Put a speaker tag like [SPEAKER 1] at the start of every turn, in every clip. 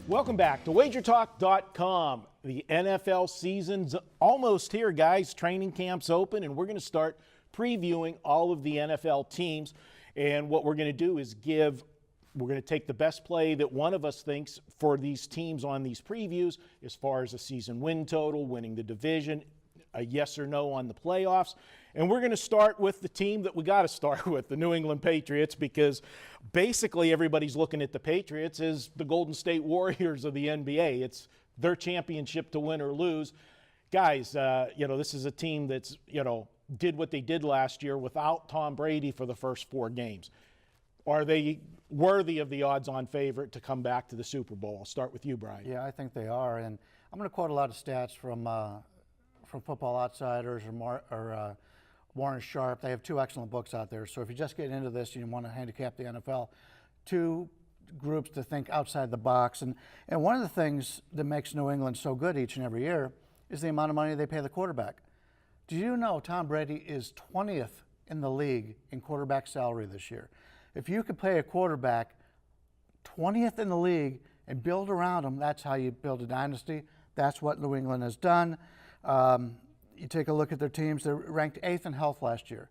[SPEAKER 1] Welcome back to WagerTalk.com. The NFL season's almost here, guys. Training camp's open, and we're going to start previewing all of the NFL teams. And what we're going to do is we're going to take the best play that one of us thinks for these teams on these previews as far as a season win total, winning the division, a yes or no on the playoffs. And we're going to start with the team that we got to start with, the New England Patriots, because basically everybody's looking at the Patriots as the Golden State Warriors of the NBA. It's their championship to win or lose. Guys, this is a team that's, did what they did last year without Tom Brady for the first 4 games. Are they worthy of the odds-on favorite to come back to the Super Bowl? I'll start with you, Brian.
[SPEAKER 2] Yeah, I think they are. And I'm going to quote a lot of stats from Football Outsiders or Warren Sharp. They have 2 excellent books out there. So if you just get into this and you want to handicap the NFL, 2 groups to think outside the box. And one of the things that makes New England so good each and every year is the amount of money they pay the quarterback. Do you know Tom Brady is 20th in the league in quarterback salary this year? If you could pay a quarterback 20th in the league and build around him, that's how you build a dynasty. That's what New England has done. You take a look at their teams. They're ranked 8th in health last year,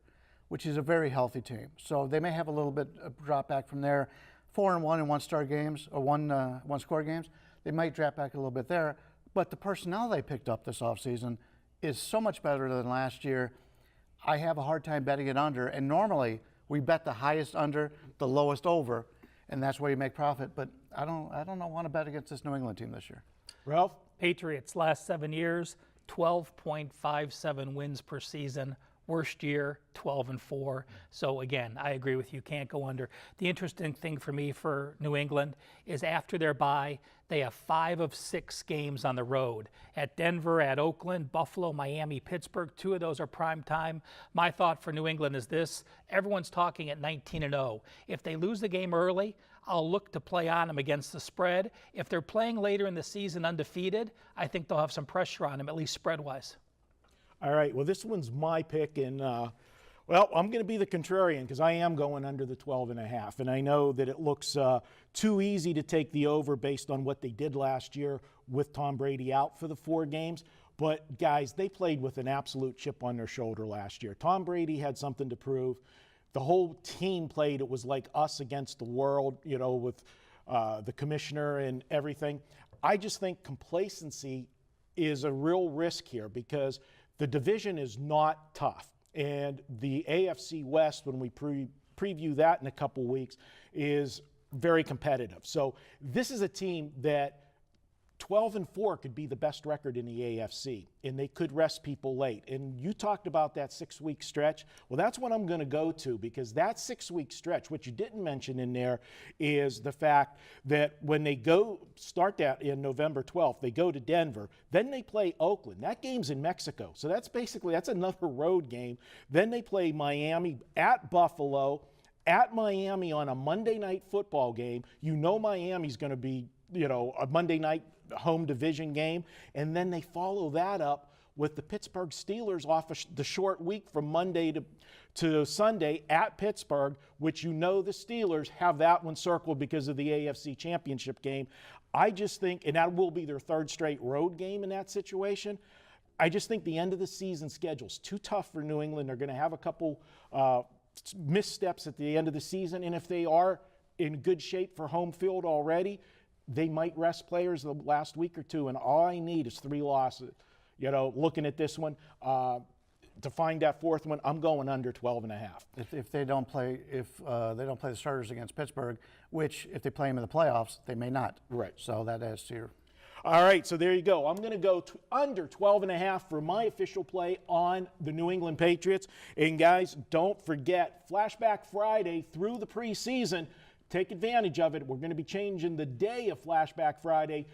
[SPEAKER 2] which is a very healthy team. So they may have a little bit of drop back from there. 4-1 in one-star games or one-score games. They might drop back a little bit there. But the personnel they picked up this offseason is so much better than last year. I have a hard time betting it under. And normally we bet the highest under, the lowest over, and that's where you make profit. But I don't want to bet against this New England team this year.
[SPEAKER 1] Ralph?
[SPEAKER 3] Patriots last 7 years, 12.57 wins per season. Worst year, 12-4. So again, I agree with you, can't go under. The interesting thing for me for New England is after their bye, they have 5 of 6 games on the road. At Denver, at Oakland, Buffalo, Miami, Pittsburgh. 2 of those are prime time. My thought for New England is this: everyone's talking at 19-0. If they lose the game early, I'll look to play on them against the spread. If they're playing later in the season undefeated, I think they'll have some pressure on them, at least spread-wise.
[SPEAKER 1] All right, well, this one's my pick, and, I'm going to be the contrarian because I am going under the 12.5, and I know that it looks too easy to take the over based on what they did last year with Tom Brady out for the 4 games, but, guys, they played with an absolute chip on their shoulder last year. Tom Brady had something to prove. The whole team played. It was like us against the world, with the commissioner and everything. I just think complacency is a real risk here because the division is not tough, and the AFC West, when we preview that in a couple weeks, is very competitive. So this is a team that 12-4 could be the best record in the AFC, and they could rest people late. And you talked about that 6-week stretch. Well, that's what I'm going to go to, because that 6-week stretch, what you didn't mention in there is the fact that when they start that in November 12th, they go to Denver, then they play Oakland. That game's in Mexico. So that's another road game. Then they play Miami at Buffalo, at Miami on a Monday night football game. Miami's going to be, a Monday night home division game, and then they follow that up with the Pittsburgh Steelers off the short week from Monday to Sunday at Pittsburgh, which the Steelers have that one circled because of the AFC Championship game. I just think, and that will be their 3rd straight road game in that situation, I just think the end of the season schedule's too tough for New England. They're going to have a couple missteps at the end of the season, and if they are in good shape for home field already, they might rest players the last week or 2, and all I need is 3 losses. Looking at this one, to find that 4th one, I'm going under 12.5.
[SPEAKER 2] If they don't play the starters against Pittsburgh, which if they play them in the playoffs, they may not.
[SPEAKER 1] Right.
[SPEAKER 2] So that adds to your.
[SPEAKER 1] All right, so there you go. I'm going to go under 12.5 for my official play on the New England Patriots. And guys, don't forget, Flashback Friday through the preseason. Take advantage of it. We're going to be changing the day of Flashback Friday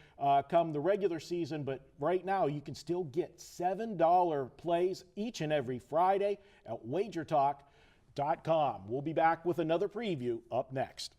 [SPEAKER 1] come the regular season, but right now you can still get $7 plays each and every Friday at WagerTalk.com. We'll be back with another preview up next.